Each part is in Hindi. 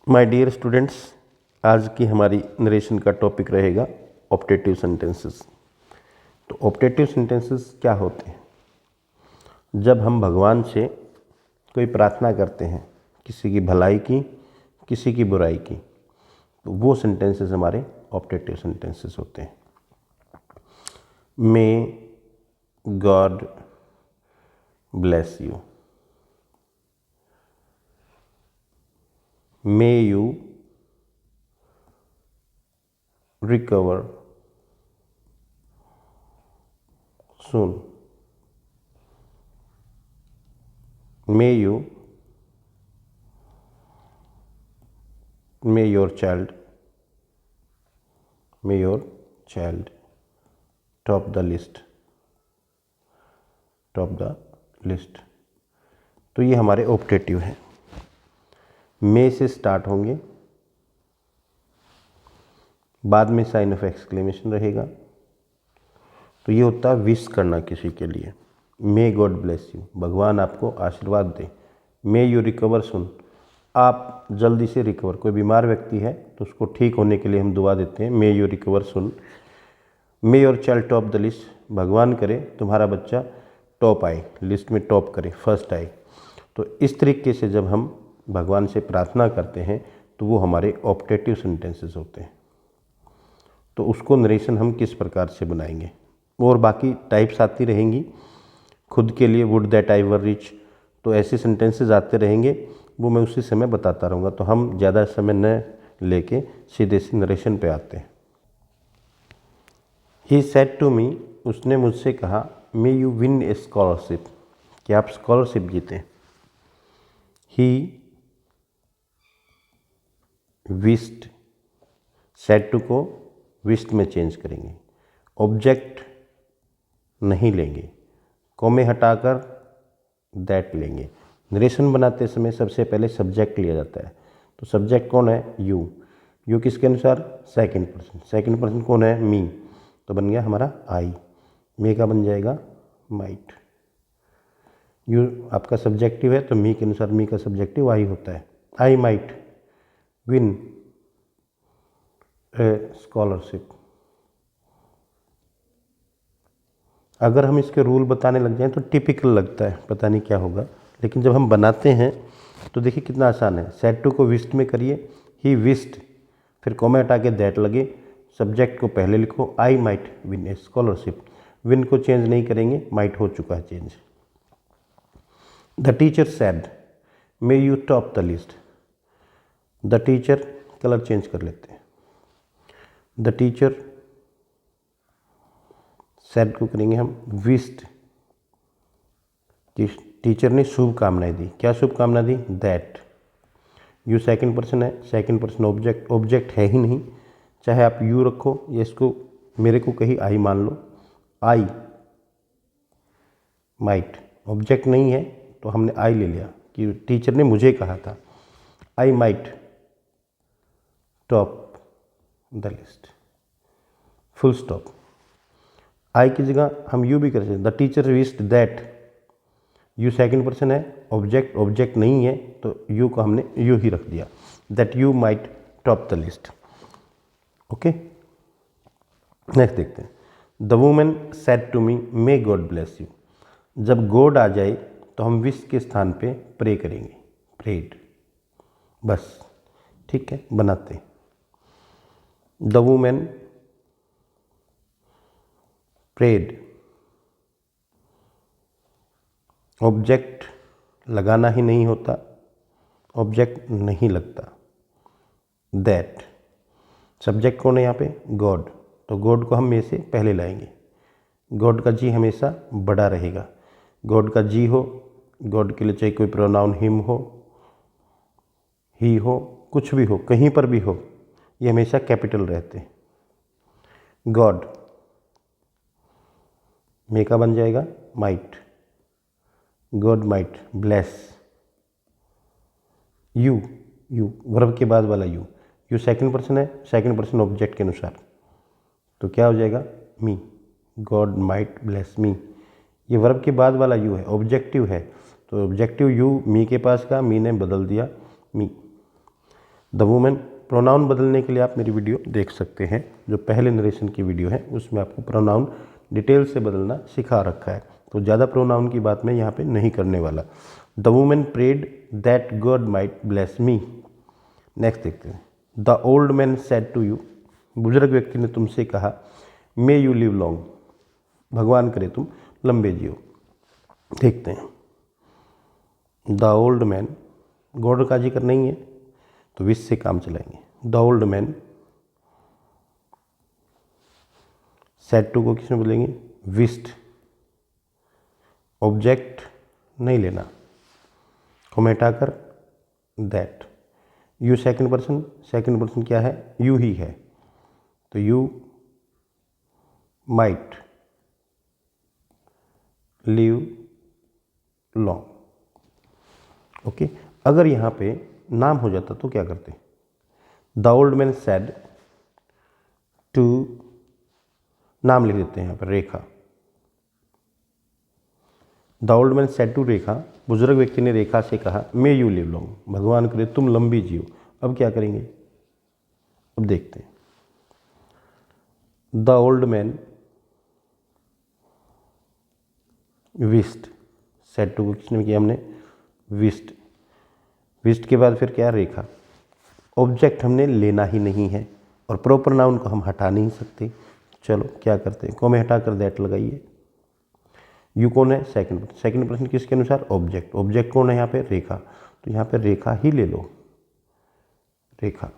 माय डियर स्टूडेंट्स, आज की हमारी नरेशन का टॉपिक रहेगा ऑप्टेटिव सेंटेंसेस। तो ऑप्टेटिव सेंटेंसेस क्या होते हैं? जब हम भगवान से कोई प्रार्थना करते हैं, किसी की भलाई की, किसी की बुराई की, तो वो सेंटेंसेस हमारे ऑप्टेटिव सेंटेंसेस होते हैं। मे God bless you, may you recover soon, may your child top the list। तो ये हमारे ऑप्टेटिव हैं। मे से स्टार्ट होंगे, बाद में साइन ऑफ एक्सक्लेमेशन रहेगा। तो ये होता है विश करना किसी के लिए। मे गॉड ब्लेस यू, भगवान आपको आशीर्वाद दे। मे यू रिकवर सुन, आप जल्दी से रिकवर, कोई बीमार व्यक्ति है तो उसको ठीक होने के लिए हम दुआ देते हैं, मे you recover soon. May your child top the list, भगवान करे तुम्हारा बच्चा टॉप आए, लिस्ट में टॉप करे, फर्स्ट आए। तो इस तरीके से जब हम भगवान से प्रार्थना करते हैं तो वो हमारे ऑप्टेटिव सेंटेंसेस होते हैं। तो उसको नरेशन हम किस प्रकार से बनाएंगे, और बाकी टाइप्स आती रहेंगी खुद के लिए। Would that I were rich, तो ऐसे सेंटेंसेस आते रहेंगे, वो मैं उसी समय बताता रहूँगा। तो हम ज़्यादा समय न लेके सीधे से नरेशन पे आते हैं। ही सेड टू मी, उसने मुझसे कहा, may you win a scholarship, कि आप स्कॉलरशिप जीतें। ही विस्ड, सेड टू को विस्ड में चेंज करेंगे, ऑब्जेक्ट नहीं लेंगे, कॉमे हटाकर दैट लेंगे। नरेशन बनाते समय सबसे पहले सब्जेक्ट लिया जाता है। तो सब्जेक्ट कौन है? यू। यू किसके अनुसार? Second person. सेकंड पर्सन कौन है? मी। तो बन गया हमारा आई। मे का बन जाएगा माइट। यू आपका सब्जेक्टिव है तो मी के अनुसार मी का सब्जेक्टिव आई होता है। I might win a scholarship. अगर हम इसके रूल बताने लग जाएं तो टिपिकल लगता है, पता नहीं क्या होगा, लेकिन जब हम बनाते हैं तो देखिए कितना आसान है। सेड टू को विस्ट में करिए, ही विस्ट, फिर कॉमा हटा के दैट लगे, सब्जेक्ट को पहले लिखो, I might win a scholarship. Win को चेंज नहीं करेंगे, माइट हो चुका है change. The teacher said, may you top the list. The teacher, colour change कर लेते हैं। द टीचर सेड को करेंगे हम विस्ट। टीचर ने शुभकामनाएं दी। क्या शुभकामना दी? दैट। यू सेकंड पर्सन है, सेकंड पर्सन ऑब्जेक्ट, ऑब्जेक्ट है ही नहीं, चाहे आप यू रखो या इसको मेरे को कहीं आई मान लो। आई माइट, ऑब्जेक्ट नहीं है तो हमने आई ले लिया कि टीचर ने मुझे कहा था। I might top the list, full stop. I की जगह हम यू भी कर सकते। The teacher wished that, you second person है, ऑब्जेक्ट नहीं है तो यू को हमने यू ही रख दिया, that you might top the list. Okay, next देखते हैं। The women said to me, may God bless you. जब गॉड आ जाए तो हम विश के स्थान पे प्रे करेंगे, प्रेड, बस। ठीक है, बनाते हैं। द वुमेन प्रेड, ऑब्जेक्ट लगाना ही नहीं होता, ऑब्जेक्ट नहीं लगता। दैट, सब्जेक्ट कौन है यहाँ पे? गॉड। तो गॉड को हम में से पहले लाएंगे। गॉड का जी हमेशा बड़ा रहेगा। गॉड का जी हो, गॉड के लिए चाहे कोई प्रोनाउन हिम हो, ही हो, कुछ भी हो, कहीं पर भी हो, ये हमेशा कैपिटल रहते हैं। गॉड, मे का बन जाएगा might. God might bless you. You verb के बाद वाला यू। यू सेकंड पर्सन है, सेकंड पर्सन ऑब्जेक्ट के अनुसार, तो क्या हो जाएगा? Me. God might bless me. ये वर्ब के बाद वाला यू है, ऑब्जेक्टिव है, तो ऑब्जेक्टिव यू मी के पास का, मी ने बदल दिया मी। द वुमेन, प्रोनाउन बदलने के लिए आप मेरी वीडियो देख सकते हैं, जो पहले नरेशन की वीडियो है उसमें आपको प्रोनाउन डिटेल से बदलना सिखा रखा है, तो ज़्यादा प्रोनाउन की बात मैं यहाँ पे नहीं करने वाला। The women prayed that God might bless me. Next देखते हैं। The old man said to you, बुजुर्ग व्यक्ति ने तुमसे कहा, मे यू लिव लॉन्ग, भगवान करे तुम लंबे जियो। देखते हैं। द ओल्ड मैन, गॉड का जिक्र नहीं है तो विश से काम चलाएंगे। The old man, said to को किसमें बोलेंगे, विस्ड, ऑब्जेक्ट नहीं लेना, को हटाकर दैट, यू सेकंड पर्सन क्या है, यू ही है, तो you might live long. Okay, अगर यहाँ पे नाम हो जाता तो क्या करते, the old man said to, नाम लिख देते हैं यहाँ पर Rekha. The old man said to Rekha, बुजुर्ग व्यक्ति ने रेखा से कहा, मे यू लिव लॉन्ग, भगवान करे तुम लंबी जियो। अब क्या करेंगे, अब देखते हैं। The old man wished, said to को किसने किया हमने, विस्ड, विस्ड के बाद फिर क्या, रेखा। ऑब्जेक्ट हमने लेना ही नहीं है और प्रॉपर नाउन को हम हटा नहीं सकते। चलो क्या करते हैं, को में हटाकर दैट लगाइए। यू कौन है, सेकंड पर्सन किसके अनुसार, ऑब्जेक्ट। ऑब्जेक्ट कौन है यहाँ पे, रेखा, तो यहाँ पे रेखा ही ले लो, रेखा।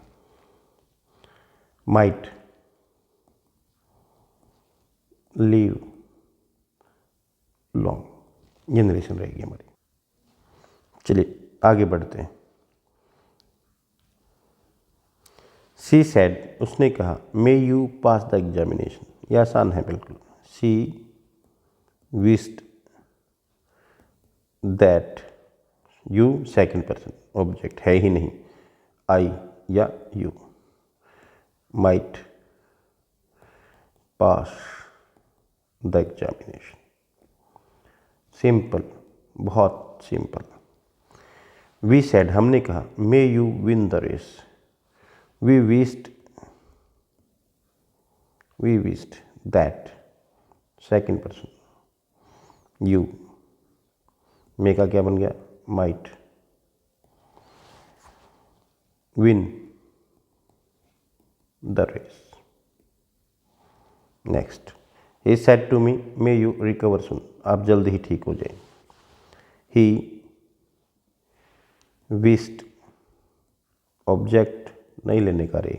माइट लीव लॉन्ग, ये नरेशन रहेगी हमारी। चलिए आगे बढ़ते हैं। सी सेड, उसने कहा, may you pass the examination, यह आसान है बिल्कुल। She wished that, you second person, object है ही नहीं, आई या you, might pass the examination. Simple, बहुत सिंपल। वी सेड, हमने कहा, may you win the race, we wished that, second person, you, may का क्या बन गया, might, win the race. Next, he said to me, may you recover soon, आप जल्द ही ठीक हो जाए। ही विस्ड, ऑब्जेक्ट नहीं लेने का रे,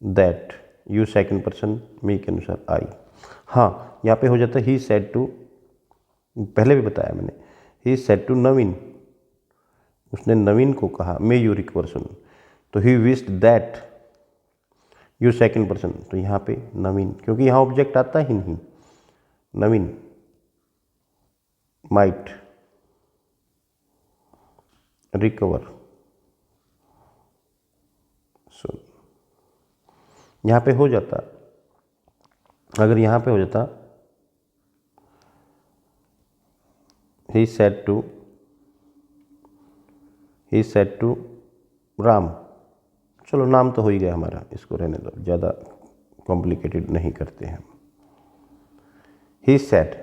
दैट, यू सेकंड पर्सन, मी के अनुसार आई। हाँ, यहाँ पे हो जाता है ही सेड टू, पहले भी बताया मैंने, ही सेड टू नवीन, उसने नवीन को कहा, मे यू रिकवर सून, तो he wished that, you second person, तो यहाँ पे नवीन, क्योंकि यहाँ ऑब्जेक्ट आता ही नहीं, नवीन, माइट रिकवर सून। यहाँ पे हो जाता, अगर यहाँ पे हो जाता he said to राम, चलो नाम तो हो ही गया हमारा, इसको रहने दो, ज़्यादा कॉम्प्लिकेटेड नहीं करते हैं। he said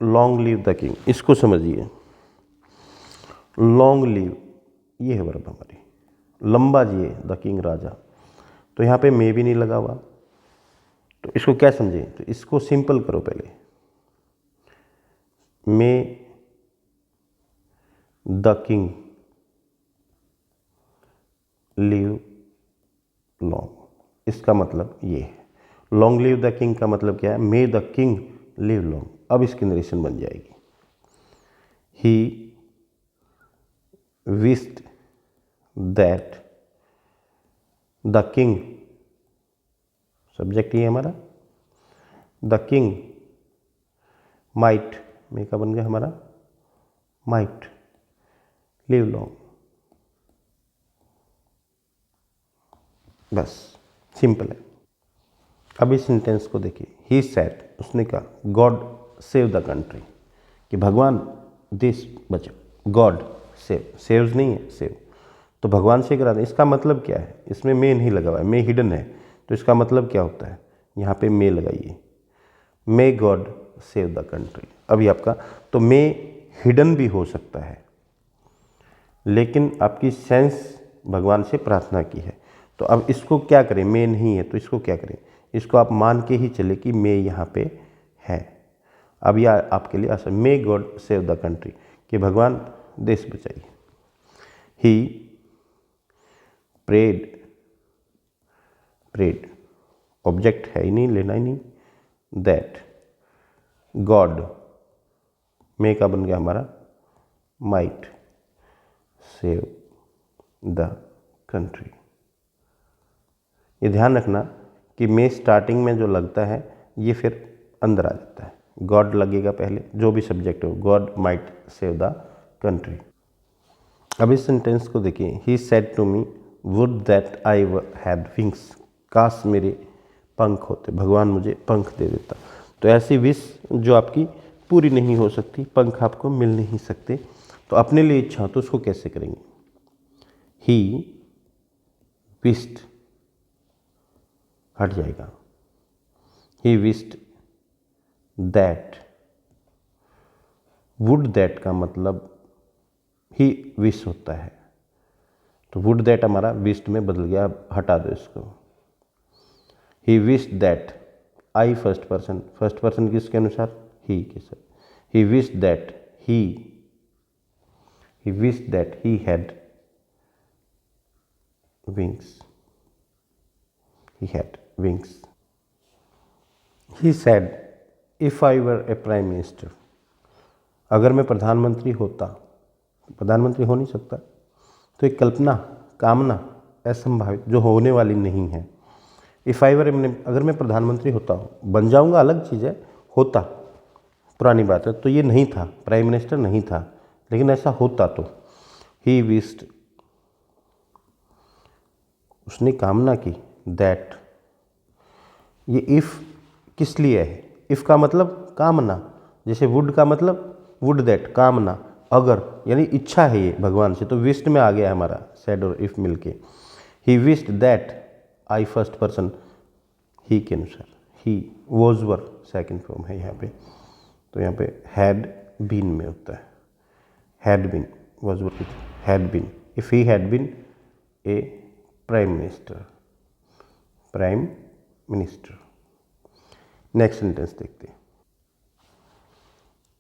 long live the king, इसको समझिए, long live ये है वर्ब हमारी, लंबा जिए द किंग, राजा, तो यहाँ पे मे भी नहीं लगा हुआ, तो इसको क्या समझे, तो इसको सिंपल करो पहले, मे द किंग लिव लॉन्ग, इसका मतलब ये है। लॉन्ग लिव द किंग का मतलब क्या है, मे द किंग लिव लॉन्ग। अब इसकी नरेशन बन जाएगी, he wished that the king, subject ये है हमारा, द किंग माइट, मे का बन गया हमारा माइट लिव लॉन्ग। बस सिंपल है। अब इस सेंटेंस को देखिए, ही सेड, उसने कहा, गॉड सेव द कंट्री, कि भगवान देश बचाओ, गॉड सेव, सेव्स नहीं है, सेव, तो भगवान से करा दें। इसका मतलब क्या है, इसमें मे नहीं लगा हुआ है, मे हिडन है, तो इसका मतलब क्या होता है, यहाँ पे मे लगाइए, may God save the country. अभी आपका तो मे हिडन भी हो सकता है, लेकिन आपकी सेंस भगवान से प्रार्थना की है। तो अब इसको क्या करें, मे नहीं है तो इसको क्या करें, इसको आप मान के ही चले कि मे यहाँ पे है। अब यह आपके लिए आसान, may God save the country, कि भगवान देश बचाइए। ही प्रेड, प्रेड ऑब्जेक्ट है ही नहीं, लेना ही नहीं, दैट गॉड, मे का बन गया हमारा माइट सेव द कंट्री। ये ध्यान रखना कि मे स्टार्टिंग में जो लगता है ये फिर अंदर आ जाता है, गॉड लगेगा पहले, जो भी सब्जेक्ट हो, God might save the country. अब इस सेंटेंस को देखिए, he said to me would that I had wings, काश मेरे पंख होते, भगवान मुझे पंख दे देता। तो ऐसी विश जो आपकी पूरी नहीं हो सकती, पंख आपको मिल नहीं सकते, तो अपने लिए इच्छा हो तो उसको कैसे करेंगे। ही विश्ड, हट जाएगा, ही विश्ड दैट, वुड दैट का मतलब ही विश होता है, तो वुड दैट हमारा विश्ड में बदल गया, हटा दो इसको। ही wished that, I first person किसके अनुसार, ही के साथ, ही wished that he wished that he had wings, he had wings. He said, if I were a prime minister, अगर मैं प्रधानमंत्री होता, प्रधानमंत्री हो नहीं सकता, तो एक कल्पना, कामना असंभावित जो होने वाली नहीं है। इफ़ आई वर, अगर मैं प्रधानमंत्री होता हूँ, बन जाऊँगा अलग चीज़ है, होता पुरानी बात है, तो ये नहीं था, प्राइम मिनिस्टर नहीं था, लेकिन ऐसा होता तो ही विश्ड, उसने कामना की, दैट, ये इफ़ किस लिए है, इफ़ का मतलब कामना, जैसे वुड का मतलब वुड दैट, कामना, अगर यानी इच्छा है ये भगवान से, तो विश्ड में आ गया हमारा सैड और इफ़ मिलके। He wished that, I first person, he के अनुसार, he was were second form है यहाँ पे, तो यहाँ पे हैड बीन में होता है, had been, was were had been, if he had been a prime minister, prime minister. Next sentence देखते हैं।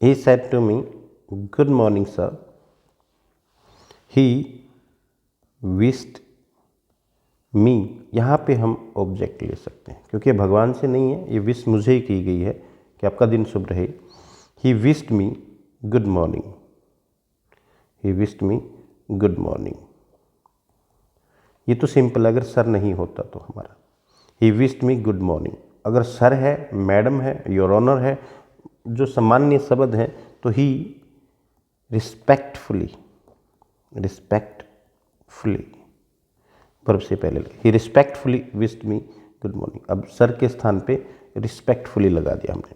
He said to me good morning sir, he wished me, यहाँ पे हम ऑब्जेक्ट ले सकते हैं क्योंकि भगवान से नहीं है, ये विश मुझे ही की गई है कि आपका दिन शुभ रहे। ही विश्ड मी गुड मॉर्निंग, ही विश्ड मी गुड मॉर्निंग, ये तो सिंपल, अगर सर नहीं होता तो हमारा ही विश्ड मी गुड मॉर्निंग, अगर सर है, मैडम है, योर ऑनर है, जो सामान्य शब्द हैं, तो ही रिस्पेक्टफुली, रिस्पेक्टफुली वर्ब से पहले लगे, he respectfully wished me good morning. अब सर के स्थान पे रिस्पेक्टफुली लगा दिया हमने,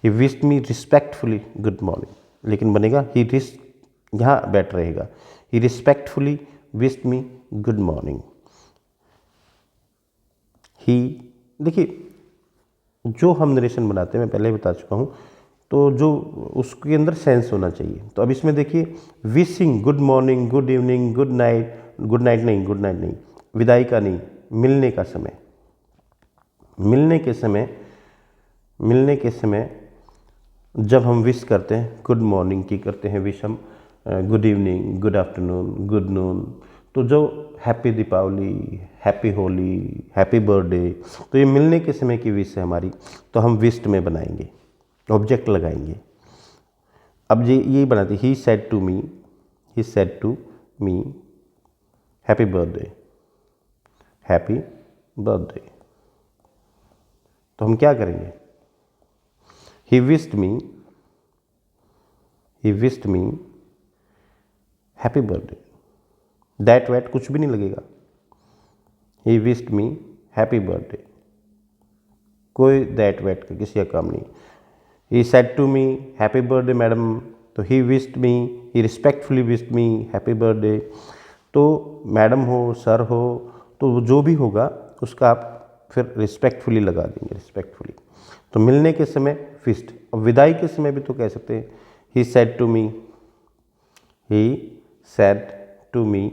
he wished me respectfully good morning, लेकिन बनेगा ही यहाँ बैठ रहेगा, he respectfully wished me good morning. He, देखिए जो हम नरेशन बनाते हैं, मैं पहले ही बता चुका हूँ, तो जो उसके अंदर सेंस होना चाहिए। तो अब इसमें देखिए, wishing good morning, good evening, good night नहीं, विदाई का नहीं, मिलने का समय, मिलने के समय जब हम विश करते हैं, गुड मॉर्निंग की करते हैं विश हम, good evening, good afternoon, good noon, तो जो happy Deepavali, happy Holi, happy birthday, तो ये मिलने के समय की विश है हमारी, तो हम विश्ड में बनाएंगे, ऑब्जेक्ट लगाएंगे। अब ये बनाते, he said to me happy birthday, happy birthday, तो हम क्या करेंगे, he wished me happy birthday, that what कुछ भी नहीं लगेगा, he wished me happy birthday, कोई दैट वैट का किसी का काम नहीं। He said to me happy birthday madam, तो he wished me, he respectfully wished me happy birthday, तो मैडम हो, सर हो, तो जो भी होगा उसका आप फिर रिस्पेक्टफुली लगा देंगे, रिस्पेक्टफुली। तो मिलने के समय फिस्ट। अब विदाई के समय भी तो कह सकते हैं he said to me, he said to me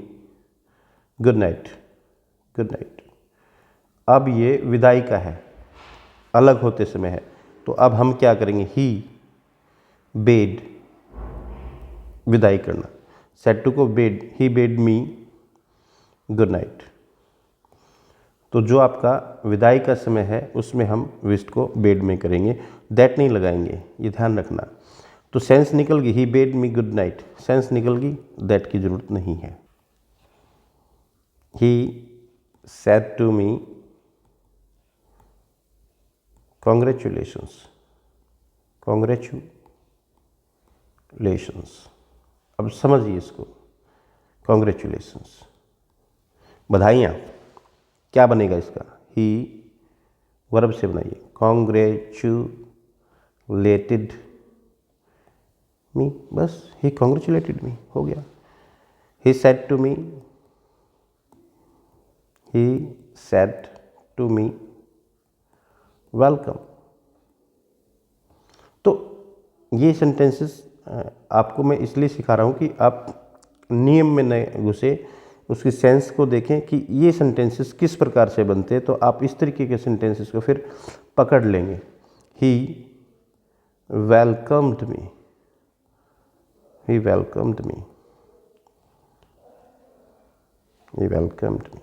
good night, good night. अब ये विदाई का है, अलग होते समय है। तो अब हम क्या करेंगे, ही बेड, विदाई करना, सेड टू को बेड, ही बेड मी गुड नाइट। तो जो आपका विदाई का समय है उसमें हम विस्ट को बेड में करेंगे, दैट नहीं लगाएंगे, ये ध्यान रखना। तो सेंस निकल गई, he bade me good night, sense निकल गई, दैट की जरूरत नहीं है। He said to me congratulations, congratulations. अब समझिए इसको, कॉन्ग्रेचुलेशंस, बधाइयाँ। क्या बनेगा इसका, ही वर्ब से बनाइए, कॉन्ग्रेचुलेटेड मी, बस ही कॉन्ग्रेचुलेटेड मी हो गया। He said to me, he said to me welcome. तो ये सेंटेंसेस आपको मैं इसलिए सिखा रहा हूँ कि आप नियम में न घुसे, उसकी सेंस को देखें कि ये सेंटेंसेस किस प्रकार से बनते हैं, तो आप इस तरीके के सेंटेंसेस को फिर पकड़ लेंगे। ही वेलकम्ड मी, ही वेलकम्ड मी, ही वेलकम्ड मी।